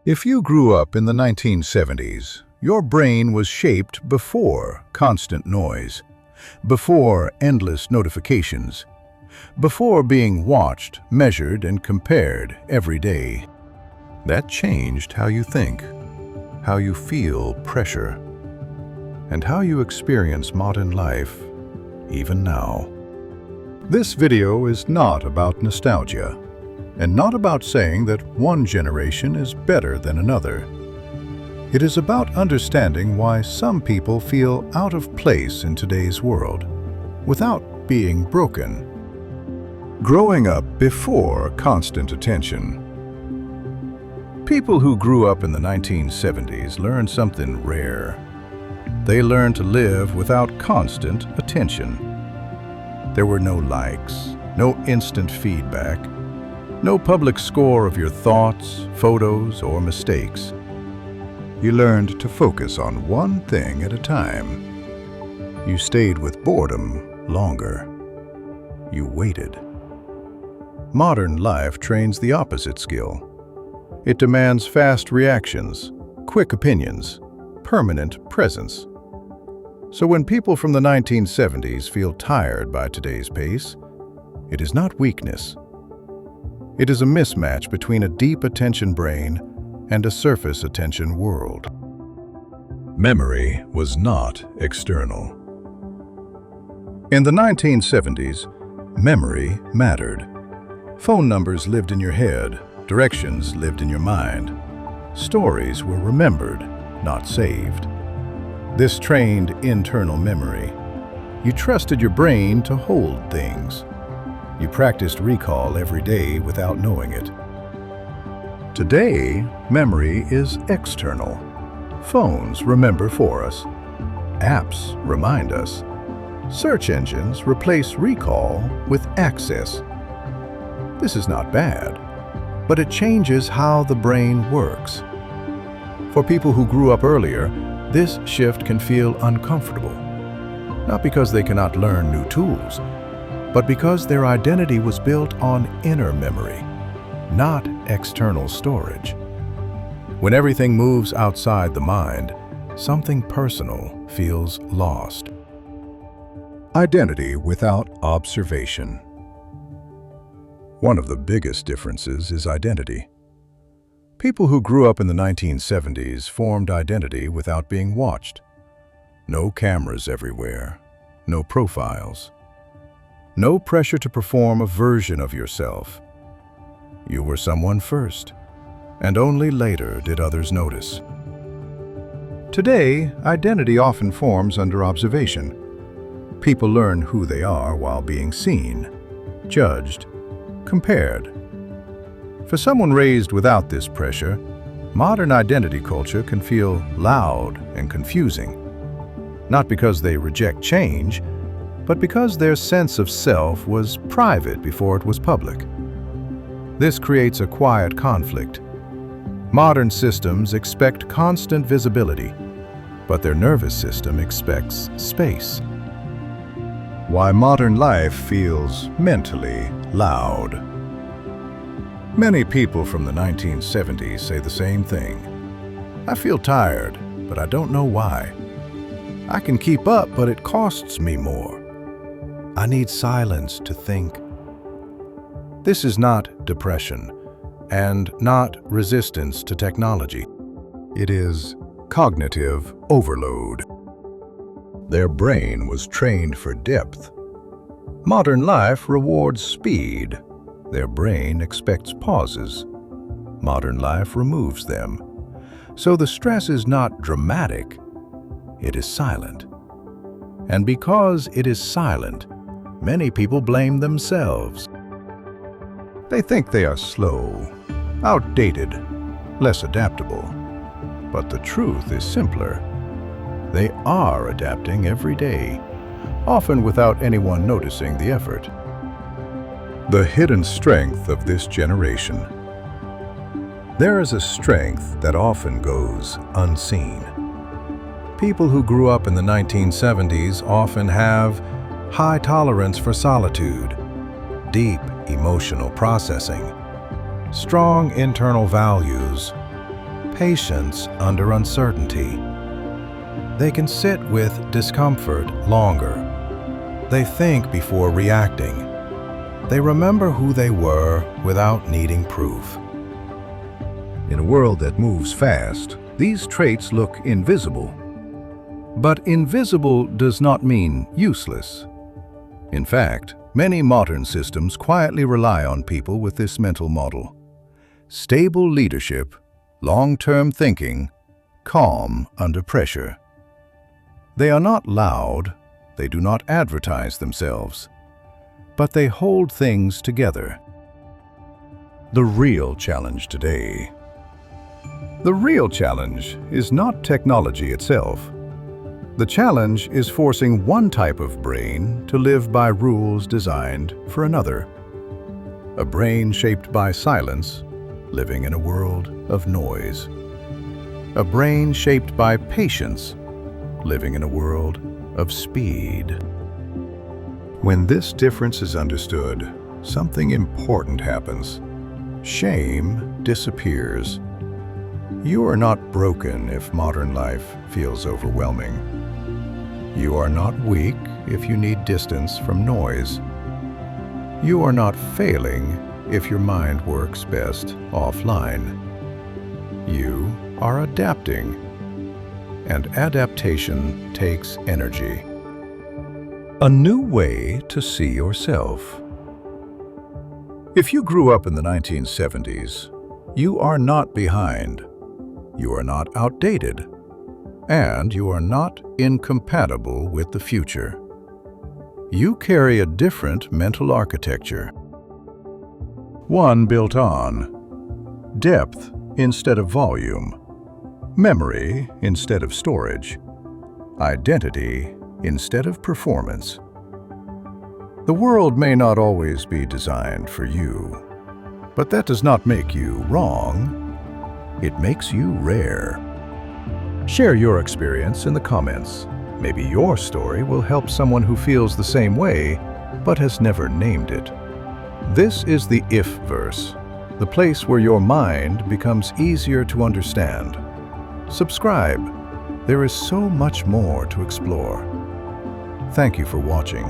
If you grew up in the 1970s, your brain was shaped before constant noise, before endless notifications, before being watched, measured, and compared every day. That changed how you think, how you feel pressure, and how you experience modern life, even now. This video is not about nostalgia, and not about saying that one generation is better than another. It is about understanding why some people feel out of place in today's world, without being broken. Growing up before constant attention. People who grew up in the 1970s learned something rare. They learned to live without constant attention. There were no likes, no instant feedback, no public score of your thoughts, photos, or mistakes. You learned to focus on one thing at a time. You stayed with boredom longer. You waited. Modern life trains the opposite skill. It demands fast reactions, quick opinions, permanent presence. So when people from the 1970s feel tired by today's pace, it is not weakness. It is a mismatch between a deep attention brain and a surface attention world. Memory was not external. In the 1970s, memory mattered. Phone numbers lived in your head, directions lived in your mind. Stories were remembered, not saved. This trained internal memory. You trusted your brain to hold things. You practiced recall every day without knowing it. Today, memory is external. Phones remember for us. Apps remind us. Search engines replace recall with access. This is not bad, but it changes how the brain works. For people who grew up earlier, this shift can feel uncomfortable. Not because they cannot learn new tools, but because their identity was built on inner memory, not external storage. When everything moves outside the mind, something personal feels lost. Identity without observation. One of the biggest differences is identity. People who grew up in the 1970s formed identity without being watched. No cameras everywhere, no profiles. No pressure to perform a version of yourself. You were someone first, and only later did others notice. Today, identity often forms under observation. People learn who they are while being seen, judged, compared. For someone raised without this pressure, modern identity culture can feel loud and confusing. Not because they reject change, but because their sense of self was private before it was public. This creates a quiet conflict. Modern systems expect constant visibility, but their nervous system expects space. Why modern life feels mentally loud. Many people from the 1970s say the same thing. I feel tired, but I don't know why. I can keep up, but it costs me more. I need silence to think. This is not depression and not resistance to technology. It is cognitive overload. Their brain was trained for depth. Modern life rewards speed. Their brain expects pauses. Modern life removes them. So the stress is not dramatic, it is silent. And because it is silent, many people blame themselves. They think they are slow, outdated, less adaptable. But the truth is simpler. They are adapting every day, often without anyone noticing the effort. The hidden strength of this generation. There is a strength that often goes unseen. People who grew up in the 1970s often have high tolerance for solitude, deep emotional processing, strong internal values, patience under uncertainty. They can sit with discomfort longer. They think before reacting. They remember who they were without needing proof. In a world that moves fast, these traits look invisible. But invisible does not mean useless. In fact, many modern systems quietly rely on people with this mental model. Stable leadership, long-term thinking, calm under pressure. They are not loud, they do not advertise themselves, but they hold things together. The real challenge today. The real challenge is not technology itself. The challenge is forcing one type of brain to live by rules designed for another. A brain shaped by silence, living in a world of noise. A brain shaped by patience, living in a world of speed. When this difference is understood, something important happens. Shame disappears. You are not broken if modern life feels overwhelming. You are not weak if you need distance from noise. You are not failing if your mind works best offline. You are adapting, and adaptation takes energy. A new way to see yourself. If you grew up in the 1970s, you are not behind. You are not outdated, and you are not incompatible with the future. You carry a different mental architecture. One built on depth instead of volume, memory instead of storage, identity instead of performance. The world may not always be designed for you, but that does not make you wrong. It makes you rare. Share your experience in the comments. Maybe your story will help someone who feels the same way, but has never named it. This is the If verse, the place where your mind becomes easier to understand. Subscribe. There is so much more to explore. Thank you for watching.